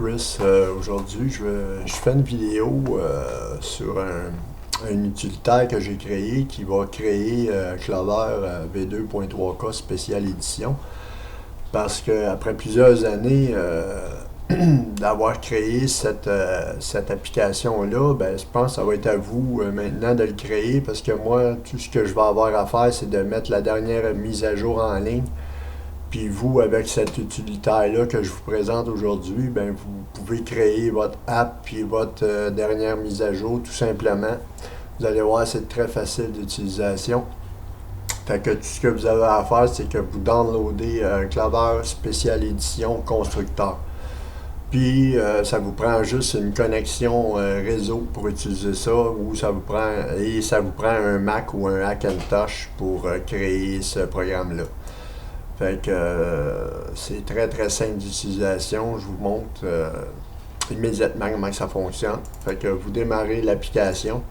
Chris. Aujourd'hui, je fais une vidéo sur un utilitaire que j'ai créé qui va créer Clover V2.3K spécial édition. Parce que après plusieurs années d'avoir créé cette application-là, ben, je pense que ça va être à vous maintenant de le créer, parce que moi, tout ce que je vais avoir à faire, c'est de mettre la dernière mise à jour en ligne. Puis vous, avec cet utilitaire-là que je vous présente aujourd'hui, ben, vous pouvez créer votre app puis votre dernière mise à jour tout simplement. Vous allez voir, c'est très facile d'utilisation. Fait que tout ce que vous avez à faire, c'est que vous downloadez Clover Spécial Édition Constructeur. Puis ça vous prend juste une connexion réseau pour utiliser ça, ou ça vous prend un Mac ou un Hackintosh pour créer ce programme-là. Fait que c'est très très simple d'utilisation. Je vous montre immédiatement comment ça fonctionne. Fait que vous démarrez l'application.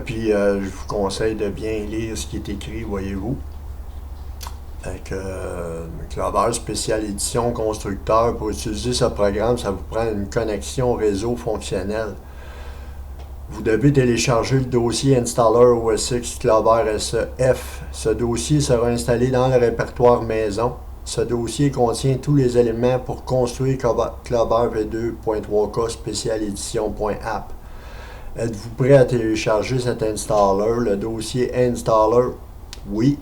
Puis je vous conseille de bien lire ce qui est écrit, voyez-vous. Fait que Clover Spécial Édition Constructeur, pour utiliser ce programme, ça vous prend une connexion réseau fonctionnelle. Vous devez télécharger le dossier Installer OS X Clover SE-F. Ce dossier sera installé dans le répertoire maison. Ce dossier contient tous les éléments pour construire Clover V2.3K Spécial Édition.app. Êtes-vous prêt à télécharger cet installer? Le dossier Installer, oui.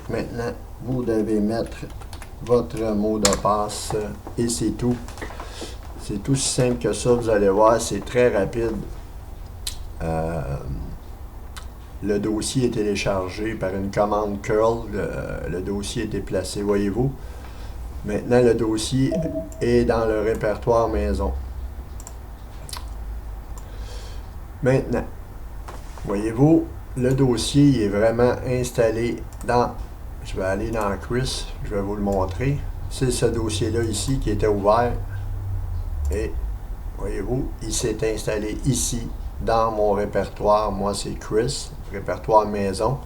Maintenant, vous devez mettre votre mot de passe et c'est tout. C'est tout si simple que ça, vous allez voir, c'est très rapide. Le dossier est téléchargé par une commande curl, le dossier est déplacé, voyez-vous. Maintenant, le dossier est dans le répertoire maison. Maintenant, voyez-vous, le dossier est vraiment installé dans... Je vais aller dans Chris, je vais vous le montrer. C'est ce dossier-là ici qui était ouvert. Et voyez-vous, il s'est installé ici dans mon répertoire. Moi, c'est Chris, répertoire maison.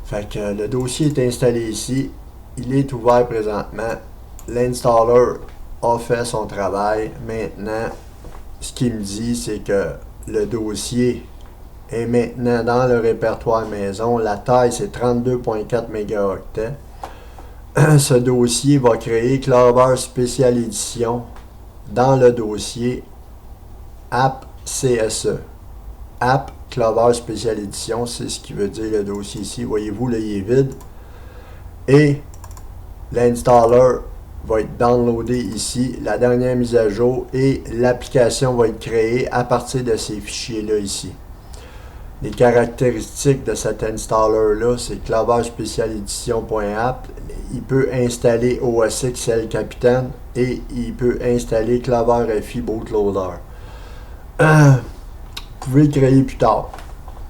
Fait que le dossier est installé ici. Il est ouvert présentement. L'installer a fait son travail. Maintenant, ce qu'il me dit, c'est que le dossier est maintenant dans le répertoire maison. La taille, c'est 32.4 mégaoctets. Ce dossier va créer Clover Spécial Édition dans le dossier App CSE. App Clover Spécial Édition, c'est ce qui veut dire le dossier ici. Voyez-vous, là, il est vide. Et l'installer va être downloadé ici, la dernière mise à jour, et l'application va être créée à partir de ces fichiers-là ici. Les caractéristiques de cet installer-là, c'est Clover Spécial Édition.app. Il peut installer OS X El Capitan et il peut installer Clover FI Bootloader. Vous pouvez le créer plus tard.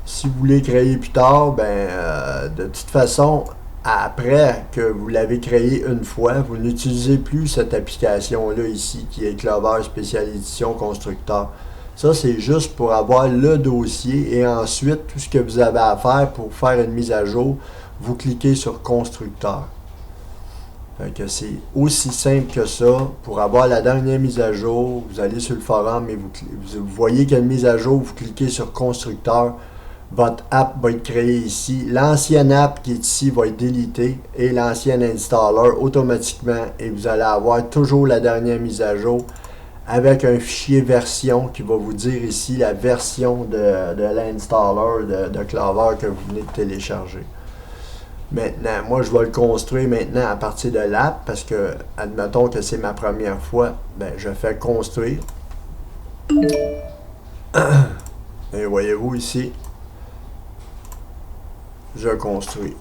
Si vous voulez créer plus tard, de toute façon, après que vous l'avez créé une fois, vous n'utilisez plus cette application-là ici, qui est Clover Spécial Édition Constructeur. Ça, c'est juste pour avoir le dossier et ensuite, tout ce que vous avez à faire pour faire une mise à jour, vous cliquez sur Constructeur. Fait que c'est aussi simple que ça. Pour avoir la dernière mise à jour, vous allez sur le forum et vous voyez qu'il y a une mise à jour, vous cliquez sur Constructeur. Votre app va être créée ici. L'ancienne app qui est ici va être délitée et l'ancienne installer automatiquement. Et vous allez avoir toujours la dernière mise à jour avec un fichier version qui va vous dire ici la version de l'installer de Clover que vous venez de télécharger. Maintenant, moi je vais le construire maintenant à partir de l'app parce que, admettons que c'est ma première fois, je fais construire. Et voyez-vous ici, je construis.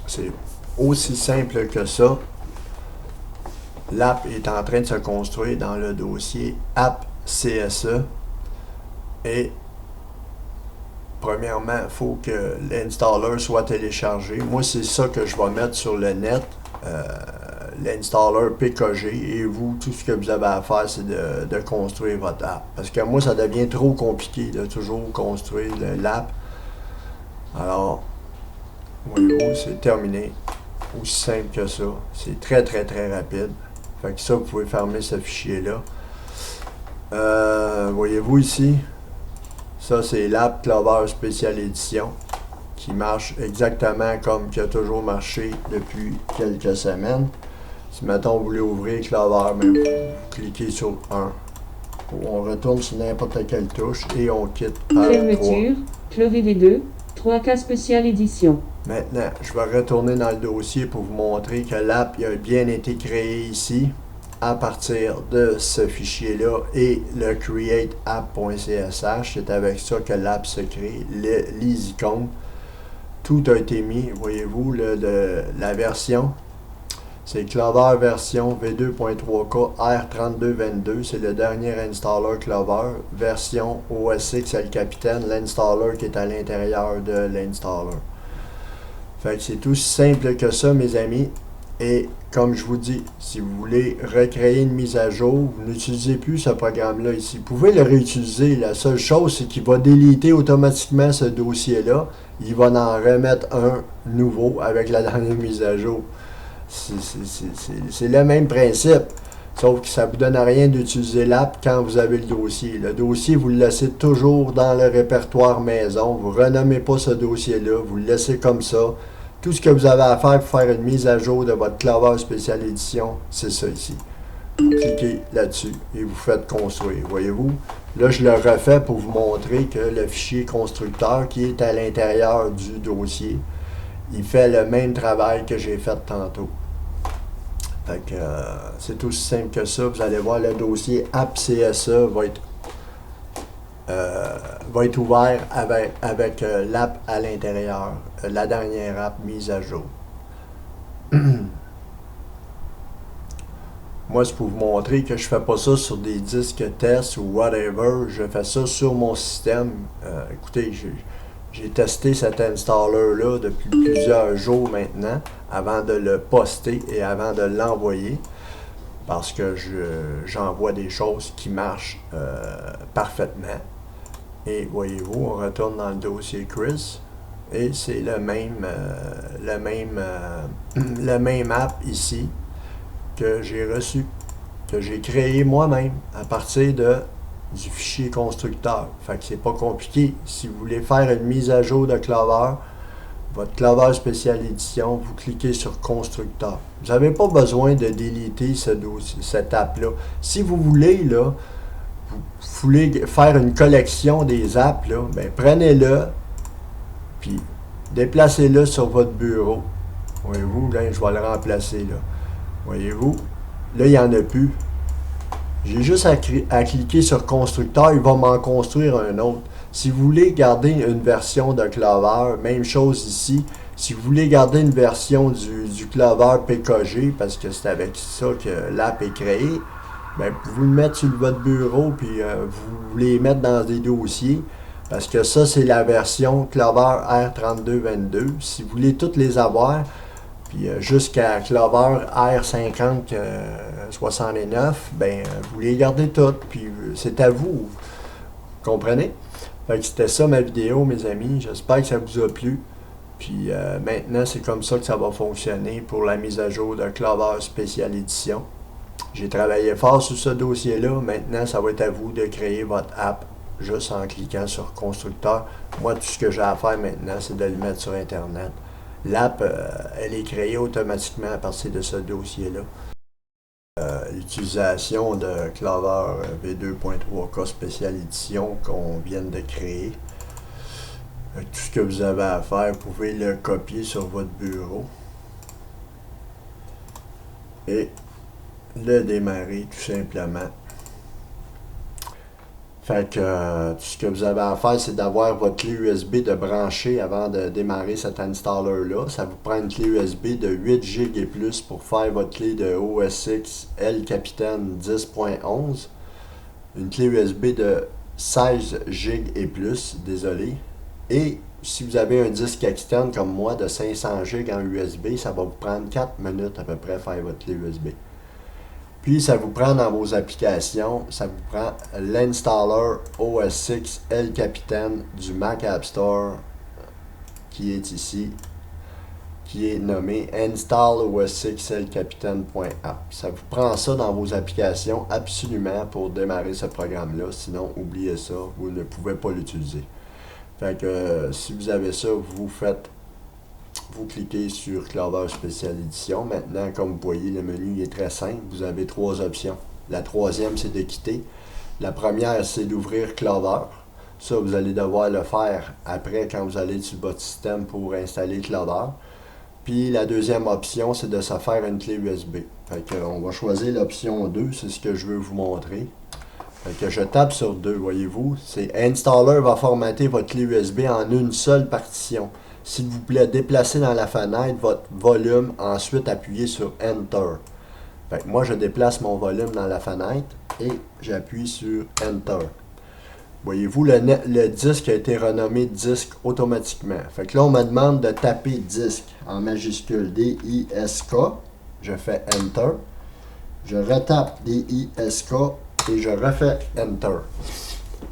C'est aussi simple que ça. L'app est en train de se construire dans le dossier App CSE. Et premièrement, il faut que l'installer soit téléchargé. Moi, c'est ça que je vais mettre sur le net, l'installer PKG. Et vous, tout ce que vous avez à faire, c'est de construire votre app. Parce que moi, ça devient trop compliqué de toujours construire l'app. Alors, voyez-vous, c'est terminé. aussi simple que ça. C'est très très très rapide. Fait que ça, vous pouvez fermer ce fichier-là. Voyez-vous ici, ça c'est l'app Clover Special Edition qui marche exactement comme qui a toujours marché depuis quelques semaines. Si mettons vous voulez ouvrir Clover, mais vous cliquez sur 1. On retourne sur n'importe quelle touche et on quitte par 3. Fermeture, Clover V2, 3K Special Edition. Maintenant, je vais retourner dans le dossier pour vous montrer que l'app a bien été créée ici à partir de ce fichier-là et le createapp.csh. C'est avec ça que l'app se crée, les icônes. Tout a été mis, voyez-vous, la version. C'est Clover version V2.3K R3222. C'est le dernier installer Clover. Version OS X El Capitan, l'installer qui est à l'intérieur de l'installer. Fait que c'est aussi simple que ça, mes amis. Et comme je vous dis, si vous voulez recréer une mise à jour, vous n'utilisez plus ce programme-là ici. Vous pouvez le réutiliser. La seule chose, c'est qu'il va déliter automatiquement ce dossier-là. Il va en remettre un nouveau avec la dernière mise à jour. C'est le même principe. Sauf que ça ne vous donne rien d'utiliser l'app quand vous avez le dossier. Le dossier, vous le laissez toujours dans le répertoire maison. Vous ne renommez pas ce dossier-là. Vous le laissez comme ça. Tout ce que vous avez à faire pour faire une mise à jour de votre Clover Special Edition, c'est ça ici. Vous cliquez là-dessus et vous faites construire. Voyez-vous? Là, je le refais pour vous montrer que le fichier constructeur qui est à l'intérieur du dossier, il fait le même travail que j'ai fait tantôt. Fait que c'est aussi simple que ça. Vous allez voir, le dossier app CSA va être ouvert avec l'app à l'intérieur, la dernière app mise à jour. Moi, c'est pour vous montrer que je fais pas ça sur des disques tests ou whatever. Je fais ça sur mon système. Écoutez, j'ai testé cet installer-là depuis plusieurs jours maintenant, avant de le poster et avant de l'envoyer, parce que j'envoie des choses qui marchent parfaitement. Et voyez-vous, on retourne dans le dossier Chris, et c'est le même app ici que j'ai reçu, que j'ai créé moi-même à partir du fichier constructeur. Fait que c'est pas compliqué. Si vous voulez faire une mise à jour de Clover, votre Clover Special Edition, vous cliquez sur constructeur. Vous n'avez pas besoin de déliter cette app-là. Si vous voulez, là, vous voulez faire une collection des apps, là, ben, prenez-le, puis déplacez-le sur votre bureau. Voyez-vous, là, je vais le remplacer, là. Voyez-vous, là, il n'y en a plus. J'ai juste à cliquer sur constructeur, il va m'en construire un autre. Si vous voulez garder une version de Clover, même chose ici. Si vous voulez garder une version du Clover PKG, parce que c'est avec ça que l'app est créée, ben, vous le mettre sur votre bureau, puis vous les mettre dans des dossiers, parce que ça, c'est la version Clover R3222. Si vous voulez toutes les avoir, puis jusqu'à Clover R5069, ben, vous les gardez toutes, puis c'est à vous. Comprenez? Fait que c'était ça ma vidéo, mes amis. J'espère que ça vous a plu. Puis maintenant, c'est comme ça que ça va fonctionner pour la mise à jour de Clover Special Edition. J'ai travaillé fort sur ce dossier-là. Maintenant, ça va être à vous de créer votre app juste en cliquant sur constructeur. Moi, tout ce que j'ai à faire maintenant, c'est de le mettre sur Internet. L'app, elle est créée automatiquement à partir de ce dossier-là. L'utilisation de Clover V2.3K Special Edition qu'on vient de créer. Tout ce que vous avez à faire, vous pouvez le copier sur votre bureau et le démarrer tout simplement. Fait que tout ce que vous avez à faire, c'est d'avoir votre clé USB de brancher avant de démarrer cet installer-là. Ça vous prend une clé USB de 8 GB et plus pour faire votre clé de OS X El Capitan 10.11. Une clé USB de 16 GB et plus, désolé. Et si vous avez un disque externe comme moi de 500 GB en USB, ça va vous prendre 4 minutes à peu près faire votre clé USB. Puis ça vous prend dans vos applications, ça vous prend l'installer OS X El Capitan du Mac App Store qui est ici, qui est nommé Install OS6LCapitaine.app. Ça vous prend ça dans vos applications absolument pour démarrer ce programme-là. Sinon, oubliez ça, vous ne pouvez pas l'utiliser. Fait que si vous avez ça, vous cliquez sur Clover Special Edition. Maintenant, comme vous voyez, le menu est très simple. Vous avez 3 options. La troisième, c'est de quitter. La première, c'est d'ouvrir Clover. Ça, vous allez devoir le faire après quand vous allez sur votre système pour installer Clover. Puis la deuxième option, c'est de se faire une clé USB. Fait que, on va choisir l'option 2, c'est ce que je veux vous montrer. Fait que je tape sur 2, voyez-vous. C'est Installer va formater votre clé USB en une seule partition. S'il vous plaît, déplacez dans la fenêtre votre volume, ensuite appuyez sur Enter. Fait que moi, je déplace mon volume dans la fenêtre et j'appuie sur Enter. Voyez-vous, le disque a été renommé disque automatiquement. Fait que là, on me demande de taper disque en majuscule D-I-S-K. Je fais Enter. Je retape D-I-S-K et je refais Enter.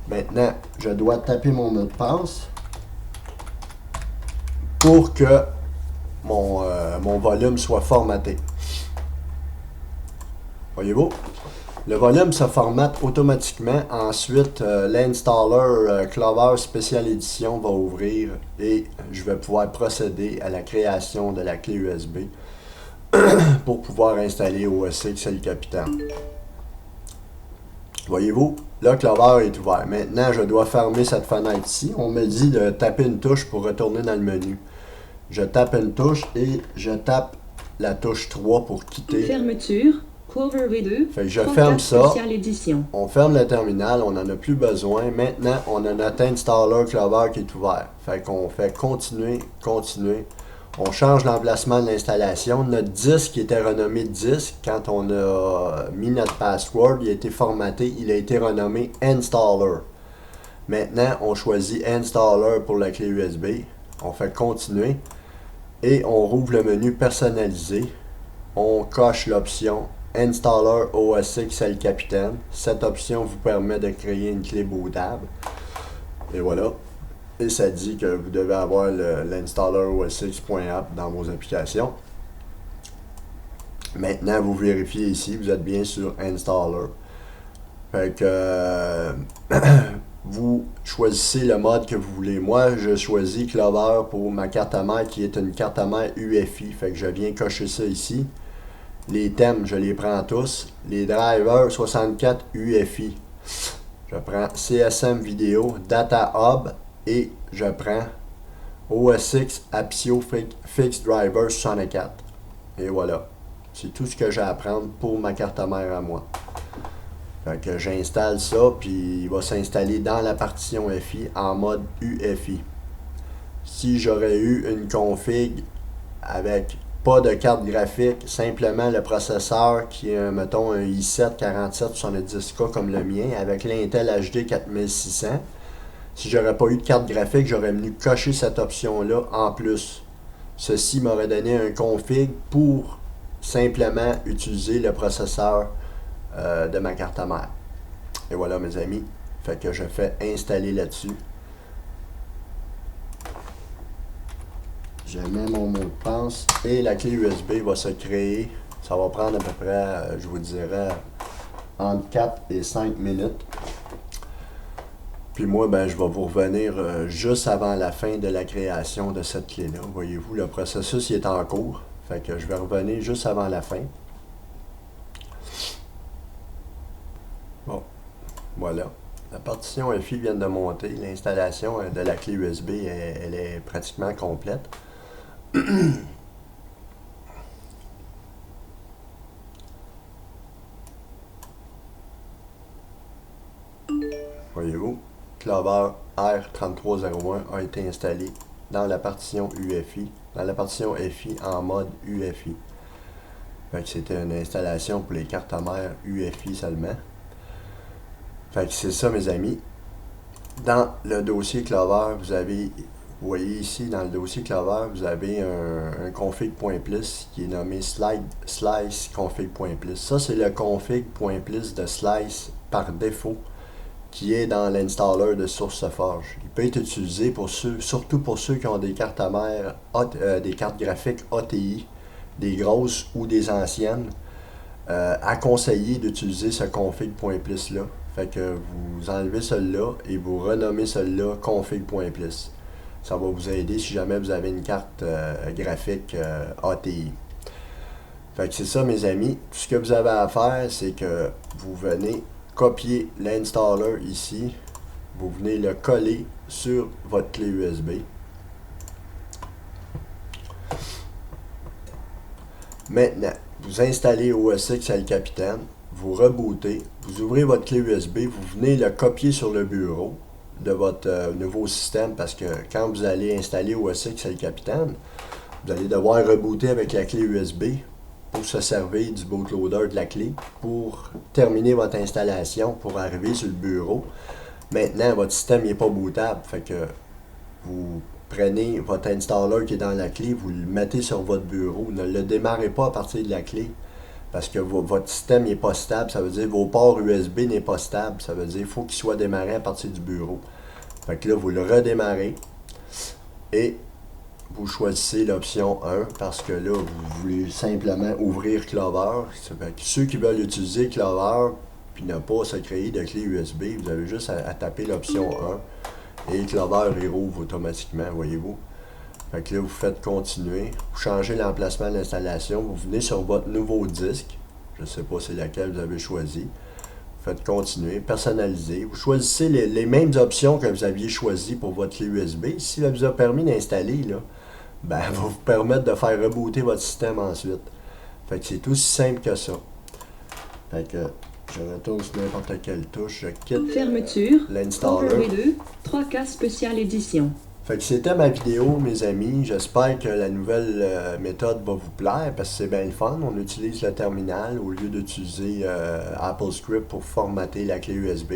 Maintenant, je dois taper mon mot de passe pour que mon volume soit formaté. Voyez-vous? Le volume se formate automatiquement. Ensuite, l'installer Clover Special Edition va ouvrir et je vais pouvoir procéder à la création de la clé USB pour pouvoir installer OS X LCapitaine. Voyez-vous, là, Clover est ouvert. Maintenant, je dois fermer cette fenêtre-ci. On me dit de taper une touche pour retourner dans le menu. Je tape une touche et je tape la touche 3 pour quitter. Fermeture. Clover V2. Fait que je ferme ça. Édition. On ferme le terminal, on n'en a plus besoin. Maintenant, on a notre installer Clover qui est ouvert. Fait qu'on fait continuer, continuer. On change l'emplacement de l'installation. Notre disque qui était renommé disque, quand on a mis notre password, il a été formaté, il a été renommé Installer. Maintenant, on choisit Installer pour la clé USB. On fait continuer. Et on rouvre le menu personnalisé. On coche l'option Installer OS X LCapitaine. Cette option vous permet de créer une clé bootable. Et voilà. Et ça dit que vous devez avoir l'installer OSX.app dans vos applications. Maintenant, vous vérifiez ici, vous êtes bien sur Installer. Fait que vous choisissez le mode que vous voulez. Moi, je choisis Clover pour ma carte mère qui est une carte mère UEFI. Fait que je viens cocher ça ici. Les thèmes, je les prends tous. Les drivers 64 UEFI. Je prends CSM Vidéo, Data Hub et je prends OSX Appsio Fixed Driver 64. Et voilà. C'est tout ce que j'ai à prendre pour ma carte mère à moi. Fait que j'installe ça, puis il va s'installer dans la partition FI en mode UEFI. Si j'aurais eu une config avec pas de carte graphique, simplement le processeur qui est, mettons, un i7 4770K comme le mien, avec l'Intel HD 4600, si j'aurais pas eu de carte graphique, j'aurais venu cocher cette option-là en plus. Ceci m'aurait donné un config pour simplement utiliser le processeur de ma carte mère. Et voilà mes amis, fait que je fais installer là-dessus. Je mets mon mot de passe et la clé USB va se créer. Ça va prendre à peu près, je vous dirais, entre 4 et 5 minutes. Puis moi, ben, je vais vous revenir juste avant la fin de la création de cette clé-là. Voyez-vous, le processus il est en cours. Fait que je vais revenir juste avant la fin. Bon, voilà. La partition FI vient de monter. L'installation de la clé USB, elle est pratiquement complète. Voyez-vous, Clover R3301 a été installé dans la partition UEFI, dans la partition FI en mode UEFI. Fait que c'était une installation pour les cartes mères UEFI seulement. Fait que c'est ça mes amis. Dans le dossier Clover, vous voyez ici dans le dossier Clover, vous avez un config.plus qui est nommé slice config.plus. Ça, c'est le config.plus de Slice par défaut qui est dans l'installer de SourceForge. Il peut être utilisé surtout pour ceux qui ont des cartes mères, des cartes graphiques ATI, des grosses ou des anciennes. À conseiller d'utiliser ce config.plis là. Fait que vous enlevez celui-là et vous renommez celui-là config.plis. Ça va vous aider si jamais vous avez une carte graphique ATI. Fait que c'est ça, mes amis. Tout ce que vous avez à faire, c'est que vous venez copier l'installer ici. Vous venez le coller sur votre clé USB. Maintenant, vous installez OS X El Capitan, vous rebootez, vous ouvrez votre clé USB, vous venez le copier sur le bureau de votre nouveau système parce que quand vous allez installer OS X El Capitan, vous allez devoir rebooter avec la clé USB pour se servir du bootloader de la clé pour terminer votre installation pour arriver sur le bureau. Maintenant, votre système n'est pas bootable, fait que vous prenez votre installer qui est dans la clé, vous le mettez sur votre bureau. Ne le démarrez pas à partir de la clé parce que votre système n'est pas stable. Ça veut dire que vos ports USB n'est pas stable. Ça veut dire qu'il faut qu'il soit démarré à partir du bureau. Fait que là, vous le redémarrez et vous choisissez l'option 1 parce que là, vous voulez simplement ouvrir Clover. Fait que ceux qui veulent utiliser Clover puis ne pas se créer de clé USB, vous avez juste à taper l'option 1. Et Clover il rouvre automatiquement, voyez-vous. Fait que là, vous faites continuer. Vous changez l'emplacement de l'installation. Vous venez sur votre nouveau disque. Je ne sais pas c'est laquelle vous avez choisi. Vous faites continuer, personnaliser. Vous choisissez les mêmes options que vous aviez choisies pour votre clé USB. Si ça vous a permis d'installer, là, ben, elle va vous permettre de faire rebooter votre système ensuite. Fait que c'est aussi simple que ça. Fait que je retourne sur n'importe quelle touche, je quitte Fermeture. l'installer. 2, 3K spécial édition. Fait que c'était ma vidéo, mes amis. J'espère que la nouvelle méthode va vous plaire parce que c'est bien le fun. On utilise le terminal au lieu d'utiliser AppleScript pour formater la clé USB.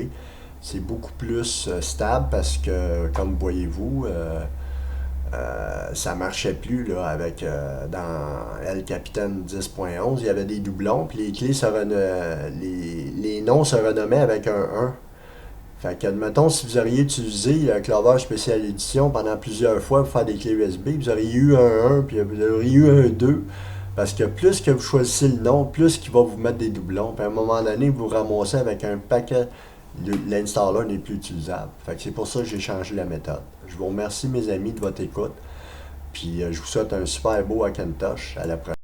C'est beaucoup plus stable parce que, comme voyez-vous, ça marchait plus là, avec dans El Capitan 10.11. Il y avait des doublons, puis les clés les noms se renommaient avec un 1. Fait que, admettons, si vous auriez utilisé le Clover Special Edition pendant plusieurs fois pour faire des clés USB, vous auriez eu un 1, puis vous auriez eu un 2. Parce que plus que vous choisissez le nom, plus qu'il va vous mettre des doublons. Puis à un moment donné, vous ramassez avec un paquet. L'installer n'est plus utilisable. Fait que c'est pour ça que j'ai changé la méthode. Je vous remercie, mes amis, de votre écoute. Puis je vous souhaite un super beau Hackintosh. À la prochaine.